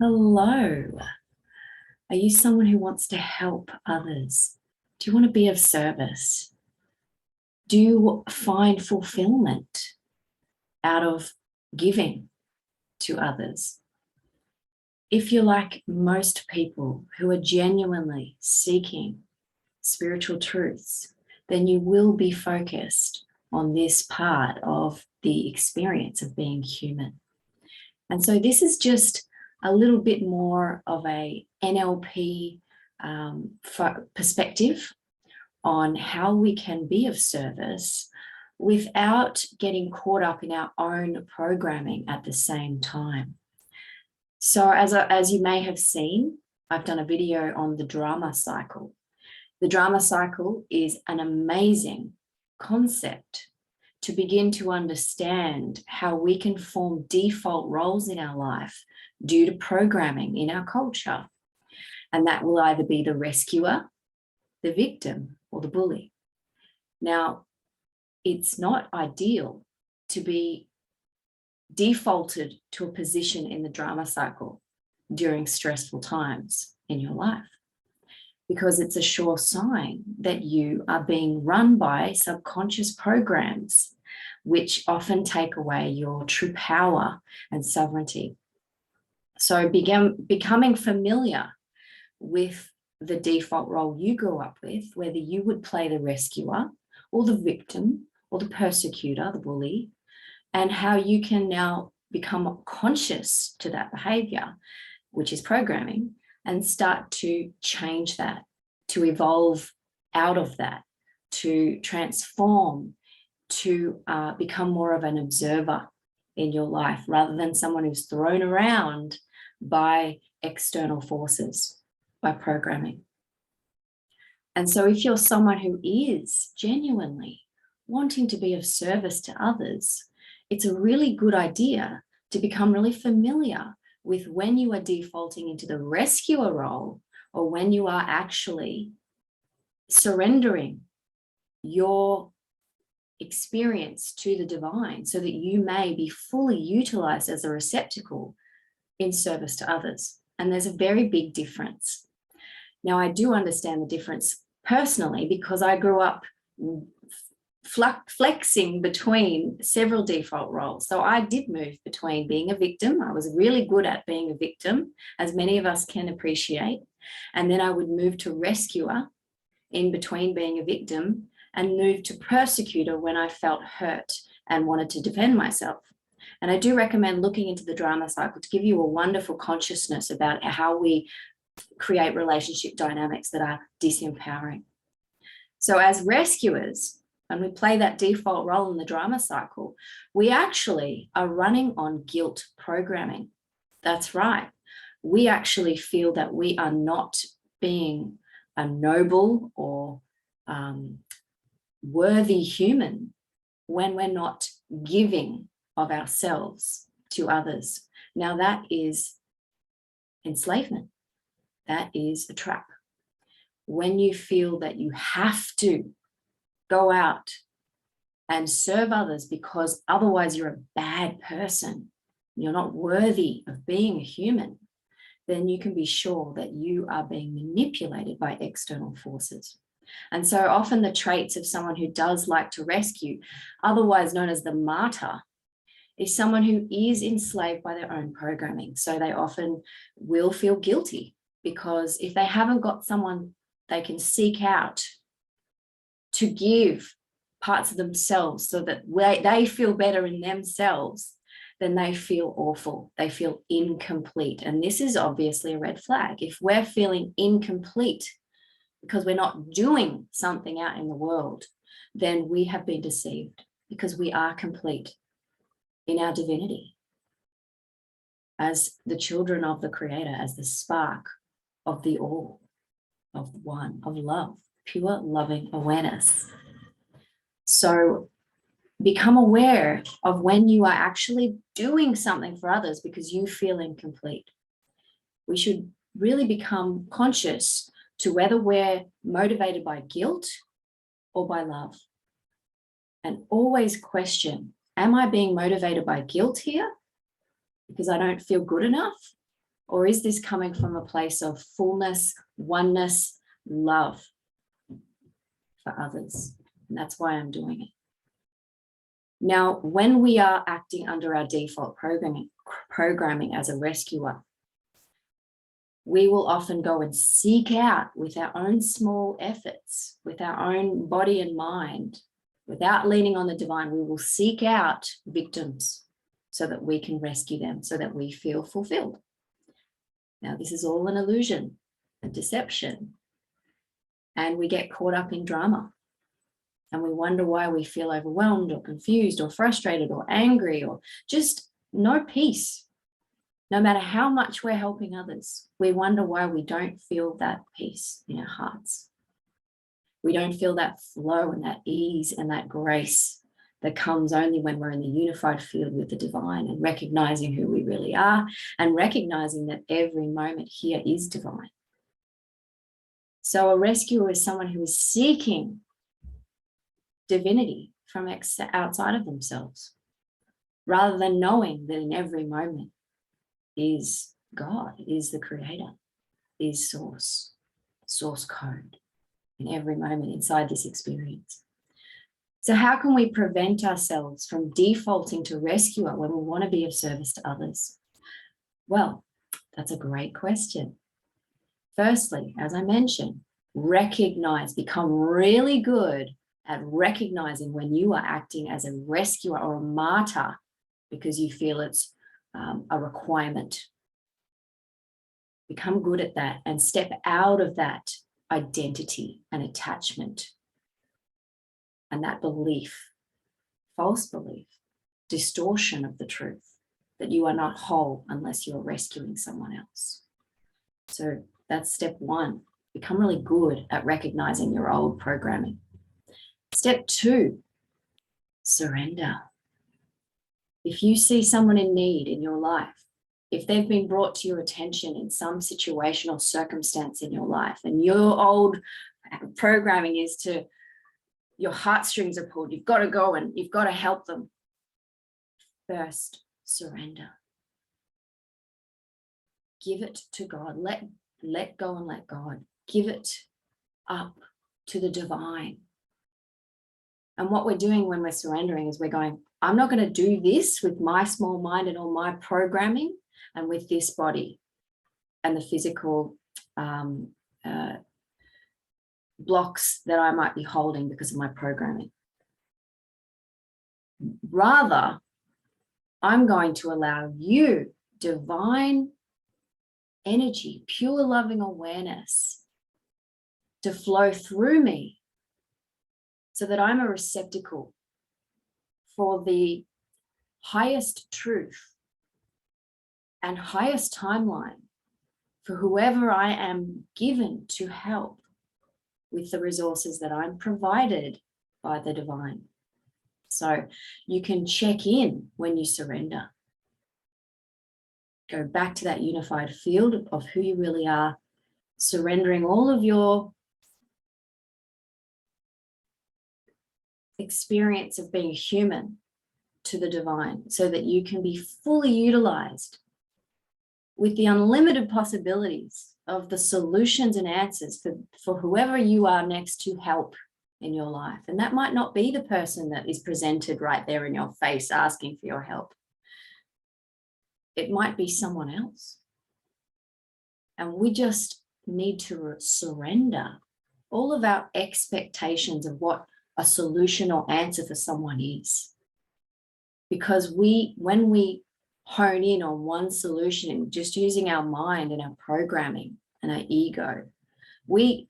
Hello. Are you someone who wants to help others? Do you want to be of service? Do you find fulfillment out of giving to others? If you're like most people who are genuinely seeking spiritual truths, then you will be focused on this part of the experience of being human. And so this is just a little bit more of a NLP perspective on how we can be of service without getting caught up in our own programming at the same time. So as you may have seen, I've done a video on the drama cycle. The drama cycle is an amazing concept to begin to understand how we can form default roles in our life due to programming in our culture. And that will either be the rescuer, the victim, or the bully. Now, it's not ideal to be defaulted to a position in the drama cycle during stressful times in your life, because it's a sure sign that you are being run by subconscious programs, which often take away your true power and sovereignty. So becoming familiar with the default role you grew up with, whether you would play the rescuer or the victim or the persecutor, the bully, and how you can now become conscious to that behavior, which is programming, and start to change that, to evolve out of that, to transform, to become more of an observer in your life rather than someone who's thrown around by external forces, by programming. And so if you're someone who is genuinely wanting to be of service to others, it's a really good idea to become really familiar with when you are defaulting into the rescuer role or when you are actually surrendering your experience to the divine so that you may be fully utilized as a receptacle in service to others. And there's a very big difference. Now, I do understand the difference personally because I grew up flexing between several default roles. So I did move between being a victim. I was really good at being a victim, as many of us can appreciate. And then I would move to rescuer in between being a victim and move to persecutor when I felt hurt and wanted to defend myself. And I do recommend looking into the drama cycle to give you a wonderful consciousness about how we create relationship dynamics that are disempowering. So as rescuers, when we play that default role in the drama cycle, we actually are running on guilt programming. That's right. We actually feel that we are not being a noble or worthy human when we're not giving of ourselves to others. Now that is enslavement. That is a trap. When you feel that you have to go out and serve others because otherwise you're a bad person, you're not worthy of being a human, then you can be sure that you are being manipulated by external forces. And so often the traits of someone who does like to rescue, otherwise known as the martyr, is someone who is enslaved by their own programming. So they often will feel guilty because if they haven't got someone they can seek out to give parts of themselves so that they feel better in themselves, then they feel awful. They feel incomplete. And this is obviously a red flag. If we're feeling incomplete because we're not doing something out in the world, then we have been deceived because we are complete in our divinity as the children of the Creator, as the spark of the all, of one, of love, pure loving awareness. So become aware of when you are actually doing something for others because you feel incomplete. We should really become conscious to whether we're motivated by guilt or by love. And always question, am I being motivated by guilt here because I don't feel good enough? Or is this coming from a place of fullness, oneness, love for others? And that's why I'm doing it. Now, when we are acting under our default programming as a rescuer, we will often go and seek out with our own small efforts, with our own body and mind, without leaning on the divine, we will seek out victims so that we can rescue them, so that we feel fulfilled. Now, this is all an illusion, a deception, and we get caught up in drama. And we wonder why we feel overwhelmed or confused or frustrated or angry or just no peace. No matter how much we're helping others, we wonder why we don't feel that peace in our hearts. We don't feel that flow and that ease and that grace that comes only when we're in the unified field with the divine and recognizing who we really are and recognizing that every moment here is divine. So a rescuer is someone who is seeking divinity from outside of themselves, rather than knowing that in every moment is God, is the creator, is source code in every moment inside this experience. So how can we prevent ourselves from defaulting to rescuer when we want to be of service to others? Well, that's a great question. Firstly, as I mentioned, become really good at recognizing when you are acting as a rescuer or a martyr because you feel it's a requirement. Become good at that and step out of that identity and attachment and that belief, false belief, distortion of the truth that you are not whole unless you're rescuing someone else. So that's step one. Become really good at recognizing your old programming. Step two, surrender. If you see someone in need in your life, if they've been brought to your attention in some situation or circumstance in your life, and your old programming is to, your heartstrings are pulled, you've got to go and you've got to help them. First, surrender. Give it to God. Let go and let God. Give it up to the divine. And what we're doing when we're surrendering is we're going, I'm not going to do this with my small mind and all my programming and with this body and the physical blocks that I might be holding because of my programming. Rather, I'm going to allow you, divine energy, pure loving awareness, to flow through me so that I'm a receptacle for the highest truth and highest timeline for whoever I am given to help with the resources that I'm provided by the divine. So you can check in when you surrender. Go back to that unified field of who you really are, surrendering all of your experience of being human to the divine so that you can be fully utilized with the unlimited possibilities of the solutions and answers for whoever you are next to help in your life. And that might not be the person that is presented right there in your face asking for your help. It might be someone else. And we just need to surrender all of our expectations of what a solution or answer for someone is. Because when we hone in on one solution, just using our mind and our programming and our ego, we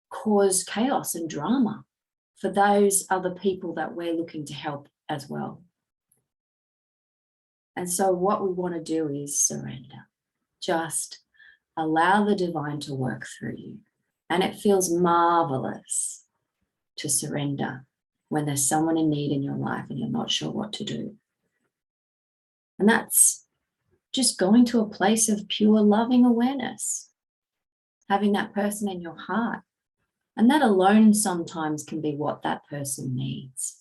cause chaos and drama for those other people that we're looking to help as well. And so what we want to do is surrender. Just allow the divine to work through you. And it feels marvelous to surrender when there's someone in need in your life and you're not sure what to do. And that's just going to a place of pure loving awareness, having that person in your heart. And that alone sometimes can be what that person needs.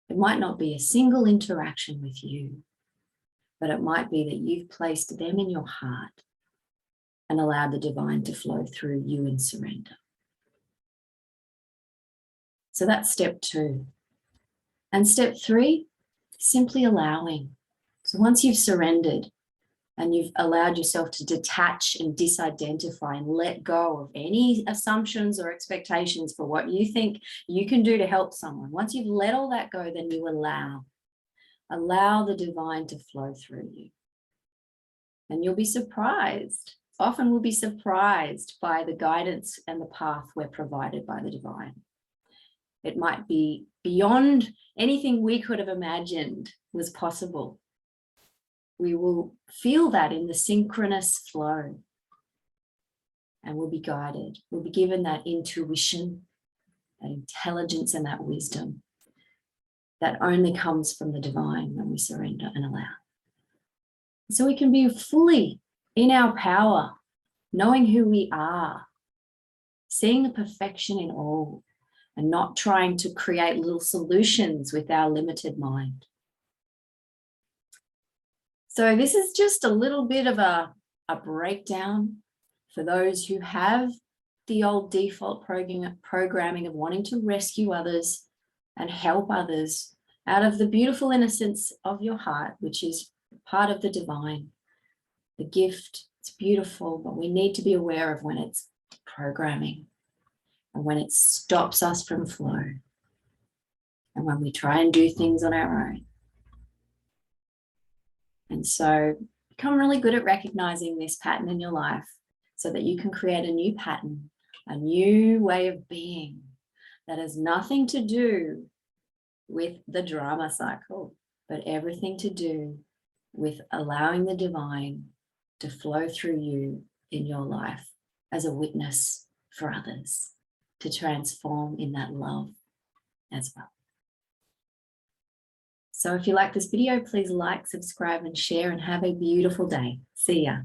It might not be a single interaction with you, but it might be that you've placed them in your heart and allowed the divine to flow through you in surrender. So that's step 2. And step 3, simply allowing. So once you've surrendered and you've allowed yourself to detach and disidentify and let go of any assumptions or expectations for what you think you can do to help someone, once you've let all that go, then you allow the divine to flow through you. And you'll be surprised. Often we'll be surprised by the guidance and the path we're provided by the divine. It might be beyond anything we could have imagined was possible. We will feel that in the synchronous flow, and we'll be guided. We'll be given that intuition, that intelligence, and that wisdom that only comes from the divine when we surrender and allow. So we can be fully in our power, knowing who we are, seeing the perfection in all, and not trying to create little solutions with our limited mind. So this is just a little bit of a breakdown for those who have the old default programming of wanting to rescue others and help others out of the beautiful innocence of your heart, which is part of the divine, the gift. It's beautiful, but we need to be aware of when it's programming and when it stops us from flow and when we try and do things on our own. And so become really good at recognizing this pattern in your life so that you can create a new pattern, a new way of being that has nothing to do with the drama cycle, but everything to do with allowing the divine to flow through you in your life as a witness for others, to transform in that love as well. So if you like this video, please like, subscribe, and share, and have a beautiful day. See ya.